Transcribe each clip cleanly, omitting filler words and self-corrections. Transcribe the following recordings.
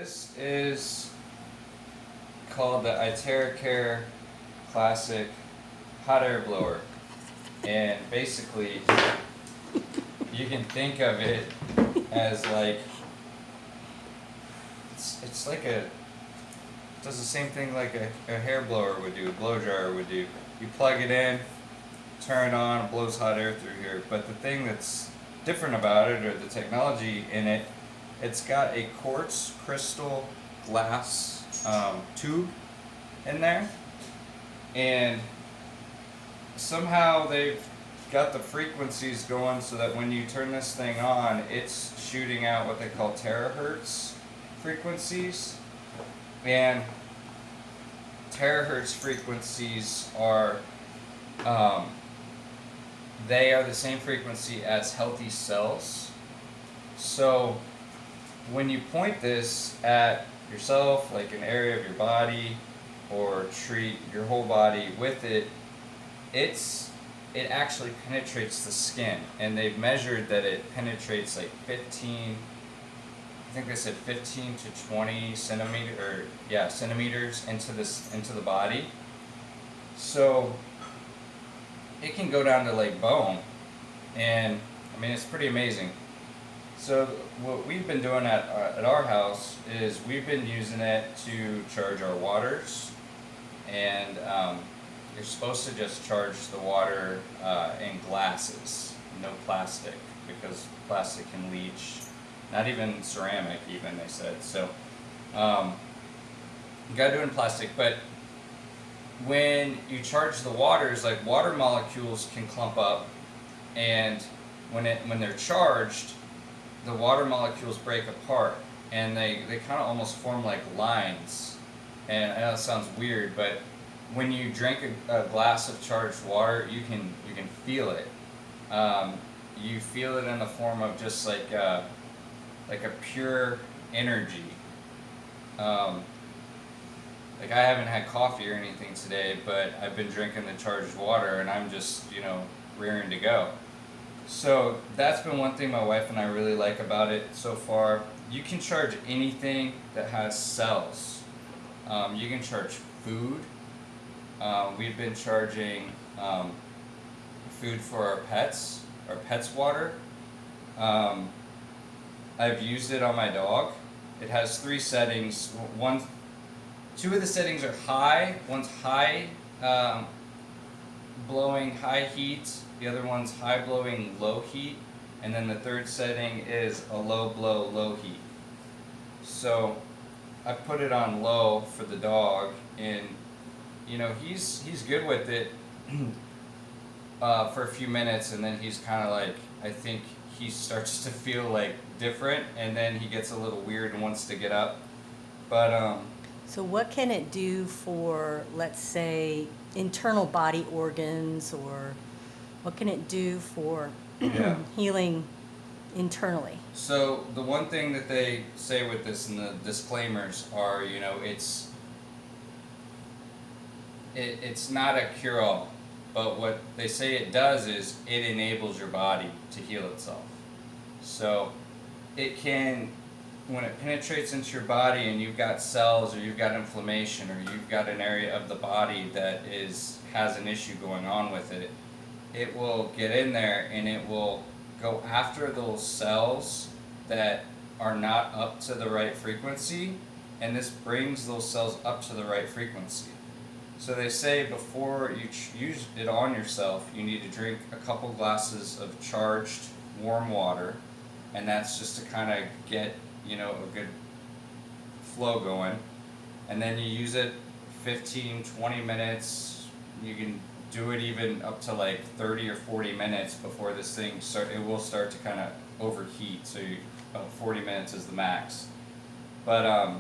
This is called the iTeracare Classic Hot Air Blower. And basically, you can think of it as like, it's like it does the same thing like a hair blower would do, a blow dryer would do. You plug it in, turn it on, it blows hot air through here. But the thing that's different about it, or the technology in it, it's got a quartz crystal glass tube in there, and somehow they've got the frequencies going so that when you turn this thing on, it's shooting out what they call terahertz frequencies. And terahertz frequencies are they are the same frequency as healthy cells. So when you point this at yourself, like an area of your body, or treat your whole body with it, it actually penetrates the skin, and they've measured that it penetrates like 15, I think they said 15 to 20 centimeters into the body. So it can go down to like bone, and I mean, it's pretty amazing. So what we've been doing at our house is we've been using it to charge our waters, and you're supposed to just charge the water in glasses, no plastic, because plastic can leach, not even ceramic even, they said. So you gotta do it in plastic, but when you charge the waters, like water molecules can clump up, and when they're charged, the water molecules break apart, and they kind of almost form like lines. And I know it sounds weird, but when you drink a glass of charged water, you can feel it. You feel it in the form of just like a pure energy. Like I haven't had coffee or anything today, but I've been drinking the charged water, and I'm just, rearing to go. So that's been one thing my wife and I really like about it so far. You can charge anything that has cells. You can charge food. We've been charging food for our pets water. I've used it on my dog. It has 3 settings. Two of the settings are high. One's high, blowing high heat. The other one's high blowing low heat. And then the third setting is a low blow low heat. So I put it on low for the dog, and he's good with it for a few minutes, and then he's kind of like, I think he starts to feel like different, and then he gets a little weird and wants to get up. But So what can it do for, let's say, internal body organs, or what can it do for yeah. healing internally? So the one thing that they say with this in the disclaimers are, it's not a cure-all, but what they say it does is it enables your body to heal itself. So it can, when it penetrates into your body and you've got cells, or you've got inflammation, or you've got an area of the body that has an issue going on with it, it will get in there and it will go after those cells that are not up to the right frequency, and this brings those cells up to the right frequency. So they say before you use it on yourself, you need to drink a couple glasses of charged warm water, and that's just to kind of get a good flow going. And then you use it 15-20 minutes. You can do it even up to like 30 or 40 minutes before this thing it will start to kind of overheat. So about 40 minutes is the max. But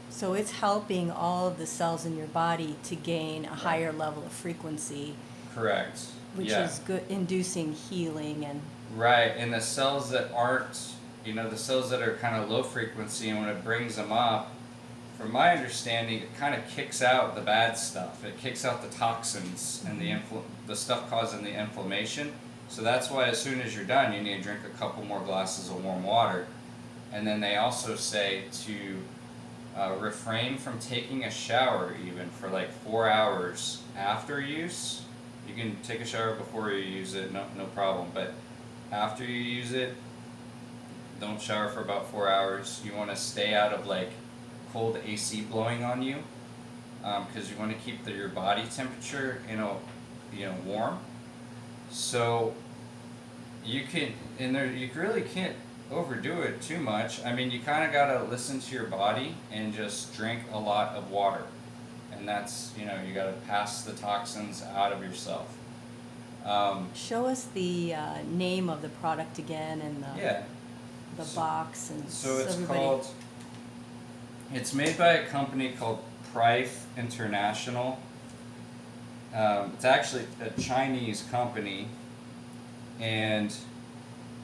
So it's helping all of the cells in your body to gain a Right. higher level of frequency, correct. which Yeah. is good, inducing healing. And Right, and the cells that aren't, the cells that are kind of low frequency, and when it brings them up, from my understanding, it kind of kicks out the bad stuff. It kicks out the toxins and the stuff causing the inflammation. So that's why as soon as you're done, you need to drink a couple more glasses of warm water. And then they also say to refrain from taking a shower even for like 4 hours after use. You can take a shower before you use it, no problem. But after you use it, don't shower for about 4 hours. You want to stay out of like cold AC blowing on you, because you want to keep your body temperature, warm. So you really can't overdo it too much. I mean, you kind of gotta listen to your body and just drink a lot of water, and that's you gotta pass the toxins out of yourself. Show us the name of the product again and Yeah. the box and So it's everybody. it's made by a company called Prife International. It's actually a Chinese company, and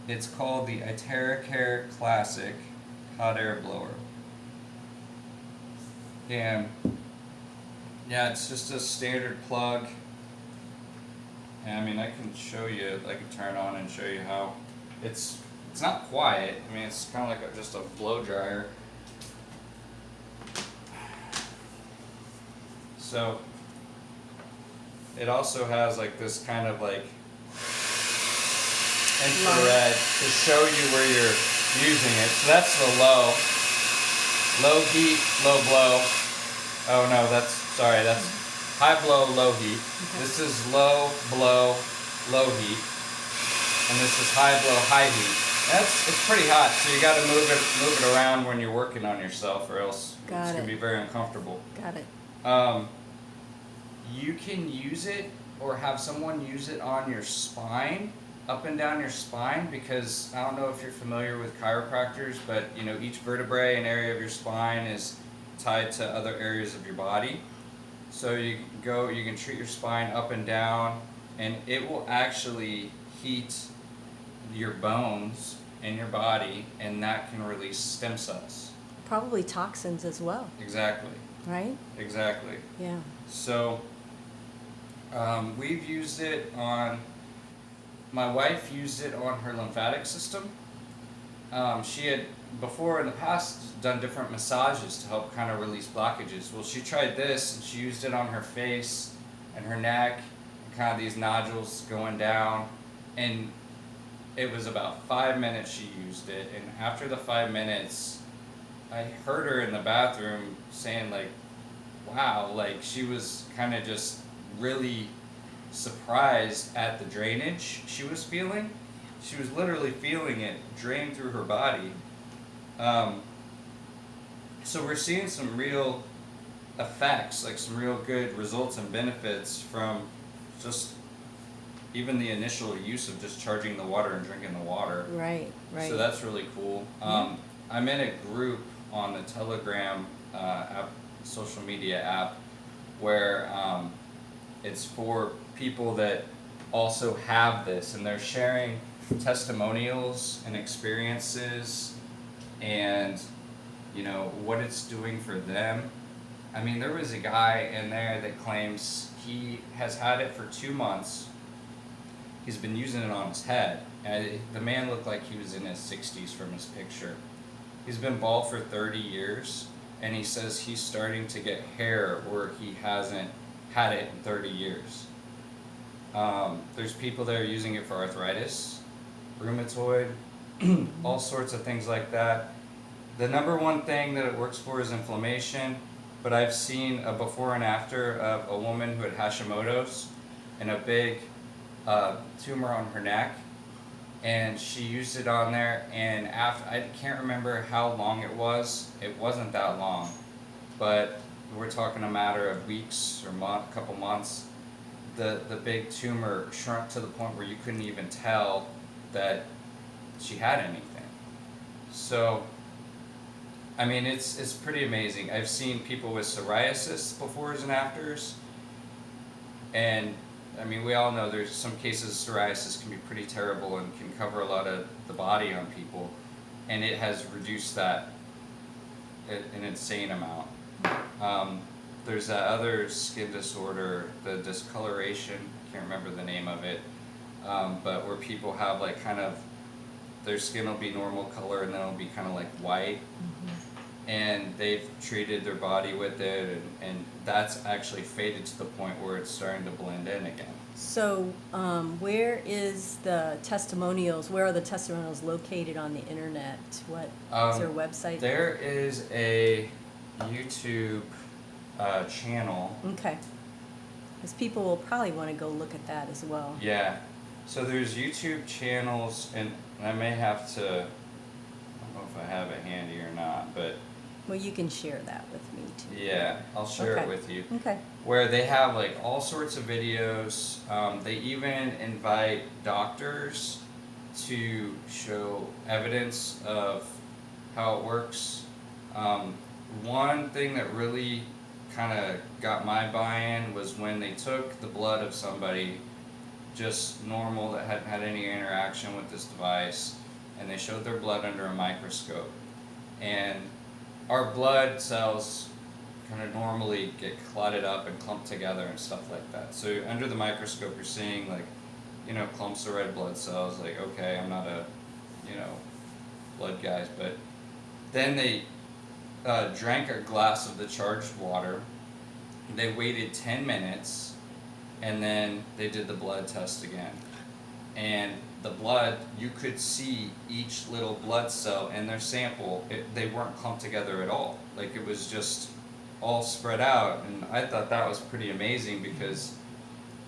it's called the iTeracare Classic Hot Air Blower. And yeah, it's just a standard plug. And I mean, I can show you, I can turn it on and show you how it's not quiet. I mean, it's kind of like just a blow dryer. So it also has like this kind of like infrared to show you where you're using it. So that's the low heat, low blow. Oh no, that's high blow, low heat. Okay. This is low blow, low heat, and this is high blow, high heat. It's pretty hot, so you got to move it around when you're working on yourself, or else it's gonna be very uncomfortable. Got it. You can use it or have someone use it on your spine, up and down your spine, because I don't know if you're familiar with chiropractors, but each vertebrae and area of your spine is tied to other areas of your body. So you can treat your spine up and down, and it will actually heat your bones in your body, and that can release stem cells. Probably toxins as well, Exactly. right? Exactly. Yeah. So we've used it on, my wife used it on her lymphatic system. She had before in the past done different massages to help kind of release blockages. Well, she tried this and she used it on her face and her neck, and kind of these nodules going down, and it was about 5 minutes she used it, and after the 5 minutes I heard her in the bathroom saying like, wow, like she was kind of just really surprised at the drainage she was feeling. She was literally feeling it drain through her body. So we're seeing some real effects, like some real good results and benefits from just even the initial use of just charging the water and drinking the water. Right. So that's really cool. I'm in a group on the Telegram app, social media app, where it's for people that also have this, and they're sharing testimonials and experiences, and what it's doing for them. I mean, there was a guy in there that claims he has had it for 2 months. He's been using it on his head, and the man looked like he was in his 60s from his picture. He's been bald for 30 years, and he says he's starting to get hair where he hasn't had it in 30 years. There's people that are using it for arthritis, rheumatoid, all sorts of things like that. The number one thing that it works for is inflammation, but I've seen a before and after of a woman who had Hashimoto's and a big tumor on her neck, and she used it on there, and after, I can't remember how long it was. It wasn't that long, but we're talking a matter of weeks or couple months. The big tumor shrunk to the point where you couldn't even tell that she had anything. So I mean, it's pretty amazing. I've seen people with psoriasis befores and afters, and I mean, we all know there's some cases psoriasis can be pretty terrible and can cover a lot of the body on people, and it has reduced that an insane amount. There's that other skin disorder, the discoloration, I can't remember the name of it, but where people have like kind of their skin will be normal color and then it'll be kind of like white. And they've treated their body with it, and that's actually faded to the point where it's starting to blend in again. So, where is the testimonials? Where are the testimonials located on the internet? What is their website? There is a YouTube channel. Okay. Because people will probably want to go look at that as well. Yeah. So there's YouTube channels, and I may have to, I don't know if I have it handy or not, but Well, you can share that with me too. yeah, I'll share it Okay. with you. Okay. Where they have like all sorts of videos. They even invite doctors to show evidence of how it works. One thing that really kind of got my buy-in was when they took the blood of somebody just normal that hadn't had any interaction with this device, and they showed their blood under a microscope. And our blood cells kind of normally get clotted up and clumped together and stuff like that. So under the microscope, you're seeing like, clumps of red blood cells. Like, okay, I'm not a, blood guys, but then they drank a glass of the charged water. They waited 10 minutes, and then they did the blood test again. And the blood, you could see each little blood cell in their sample. They weren't clumped together at all. Like, it was just all spread out. And I thought that was pretty amazing because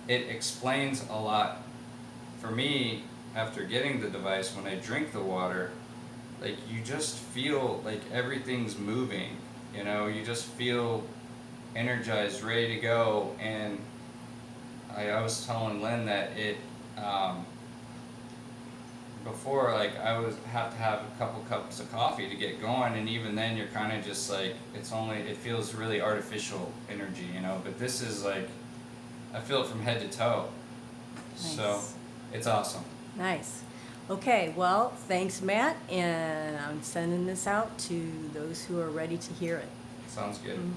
it explains a lot. For me, after getting the device, when I drink the water, like, you just feel like everything's moving. You just feel energized, ready to go. And I was telling Lynn that it, before, like, I would have to have a couple cups of coffee to get going, and even then you're kind of just like, it feels really artificial energy, but this is like, I feel it from head to toe. Nice. So it's awesome. Nice. Okay, well, thanks, Matt, and I'm sending this out to those who are ready to hear it. Sounds good. Mhm.